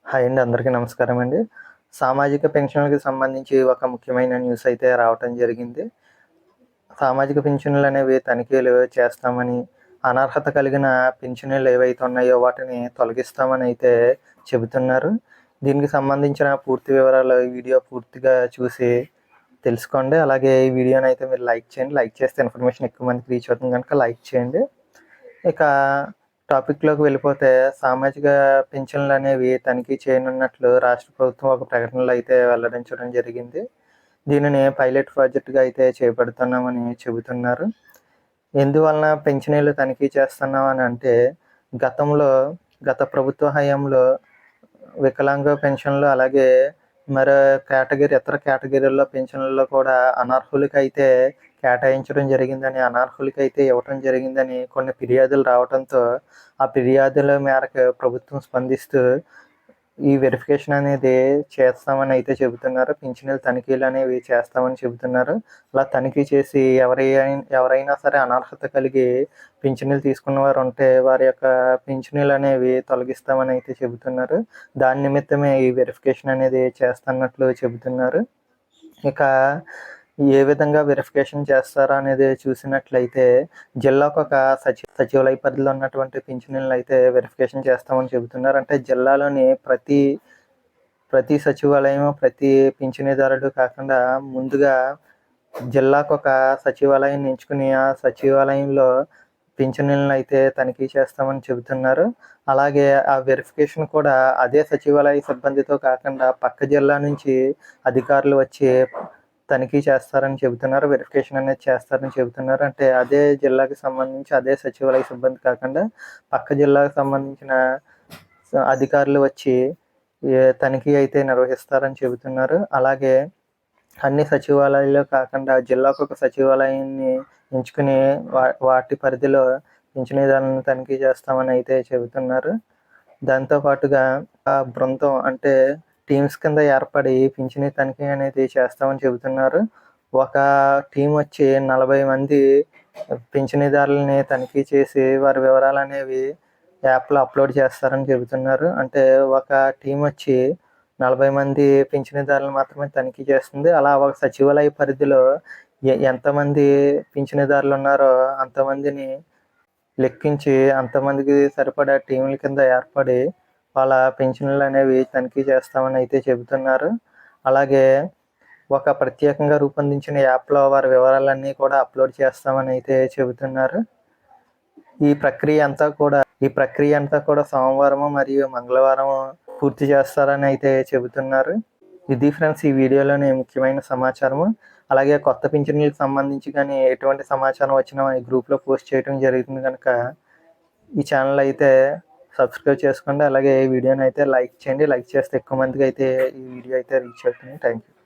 Hi అండి. అందరికీ నమస్కారం అండి. సామాజిక పెన్షన్‌లకి సంబంధించి ఒక ముఖ్యమైన న్యూస్ అయితే రావటం జరిగింది. సామాజిక పింఛన్లనేవి తనిఖీలు చేస్తామని, అనర్హత కలిగిన పింఛన్లు ఏవైతే ఉన్నాయో వాటిని తొలగిస్తామని అయితే చెబుతున్నారు. దీనికి సంబంధించిన పూర్తి వివరాలు ఈ వీడియో పూర్తిగా చూసి తెలుసుకోండి. అలాగే ఈ వీడియోనైతే మీరు లైక్ చేయండి. లైక్ చేస్తే ఇన్ఫర్మేషన్ ఎక్కువ మందికి రీచ్ అవుతుంది కనుక లైక్ చేయండి. ఇక టాపిక్‌లోకి వెళ్ళిపోతే సామాజిక పింఛన్లనేవి తనిఖీ చేయనున్నట్లు రాష్ట్ర ప్రభుత్వం ఒక ప్రకటనలో అయితే వెల్లడించడం జరిగింది. దీనిని పైలట్ ప్రాజెక్ట్‌గా అయితే చేపడుతున్నామని చెబుతున్నారు. ఎందువలన పింఛనీలు తనిఖీ చేస్తున్నామని అంటే, గతంలో గత ప్రభుత్వ హయాంలో వికలాంగ పెన్షన్లు అలాగే మరో ఇతర కేటగిరీల్లో పెన్షన్లలో కూడా అనర్హులకైతే కేటాయించడం జరిగిందని, అనర్హులకైతే ఇవ్వటం జరిగిందని కొన్ని ఫిర్యాదులు రావటంతో, ఆ ఫిర్యాదుల మేరకు ప్రభుత్వం స్పందిస్తూ ఈ వెరిఫికేషన్ అనేది చేస్తామని అయితే చెబుతున్నారు. పింఛనీల తనిఖీలు అనేవి చేస్తామని చెబుతున్నారు. అలా తనిఖీ చేసి ఎవరైనా సరే అనర్హత కలిగి పింఛనీలు తీసుకున్న వారు ఉంటే వారి యొక్క పింఛనీలు అనేవి తొలగిస్తామని అయితే చెబుతున్నారు. దాని నిమిత్తమే ఈ వెరిఫికేషన్ అనేది చేస్తున్నట్లు చెబుతున్నారు. ఇక ఏ విధంగా వెరిఫికేషన్ చేస్తారా అనేది చూసినట్లయితే, జిల్లాకొక సచివాలయ పరిధిలో ఉన్నటువంటి పింఛనీలను అయితే వెరిఫికేషన్ చేస్తామని చెబుతున్నారు. అంటే జిల్లాలోని ప్రతి సచివాలయం, ప్రతి పింఛనీదారుడు కాకుండా ముందుగా జిల్లాకొక సచివాలయాన్ని ఎంచుకుని, ఆ సచివాలయంలో పింఛనీలను అయితే తనిఖీ చేస్తామని చెబుతున్నారు. అలాగే ఆ వెరిఫికేషన్ కూడా అదే సచివాలయ సిబ్బందితో కాకుండా పక్క జిల్లా నుంచి అధికారులు వచ్చి తనిఖీ చేస్తారని చెబుతున్నారు. వెరిఫికేషన్ అనేది చేస్తారని చెబుతున్నారు. అంటే అదే జిల్లాకి సంబంధించి అదే సచివాలయ సిబ్బంది కాకుండా పక్క జిల్లాకు సంబంధించిన అధికారులు వచ్చి తనిఖీ అయితే నిర్వహిస్తారని చెబుతున్నారు. అలాగే అన్ని సచివాలయాల్లో కాకుండా జిల్లాకు ఒక సచివాలయాన్ని ఎంచుకుని వాటి పరిధిలో పింఛనీదారులను తనిఖీ చేస్తామని అయితే చెబుతున్నారు. దాంతోపాటుగా ఆ బృందం అంటే టీమ్స్ కింద ఏర్పడి పింఛనీ తనిఖీ అనేది చేస్తామని చెబుతున్నారు. ఒక టీం వచ్చి 40 మంది పింఛనీదారులని తనిఖీ చేసి వారి వివరాలు అనేవి యాప్‌లో అప్లోడ్ చేస్తారని చెబుతున్నారు. అంటే ఒక టీం వచ్చి 40 మంది పింఛనీదారులను మాత్రమే తనిఖీ చేస్తుంది. అలా ఒక సచివాలయ పరిధిలో ఎంతమంది పింఛనీదారులు ఉన్నారో అంతమందిని లెక్కించి అంతమందికి సరిపడా టీముల కింద ఏర్పడి వాళ్ళ పింఛన్లు అనేవి తనిఖీ చేస్తామని అయితే చెబుతున్నారు. అలాగే ఒక ప్రత్యేకంగా రూపొందించిన యాప్‌లో వారి వివరాలన్నీ కూడా అప్లోడ్ చేస్తామని అయితే చెబుతున్నారు. ఈ ప్రక్రియ అంతా కూడా సోమవారం మరియు మంగళవారం పూర్తి చేస్తారని అయితే చెబుతున్నారు. ఇది ఫ్రెండ్స్ ఈ వీడియోలోని ముఖ్యమైన సమాచారము. అలాగే కొత్త పింఛనీలకు సంబంధించి కానీ ఎటువంటి సమాచారం వచ్చినా ఈ గ్రూప్‌లో పోస్ట్ చేయడం జరుగుతుంది కనుక ఈ ఛానల్ అయితే సబ్స్క్రైబ్ చేసుకోండి. అలాగే ఈ వీడియోని అయితే లైక్ చేయండి. లైక్ చేస్తే ఎక్కువ మందికి అయితే ఈ వీడియో అయితే రీచ్ అవుతుంది. Thank you.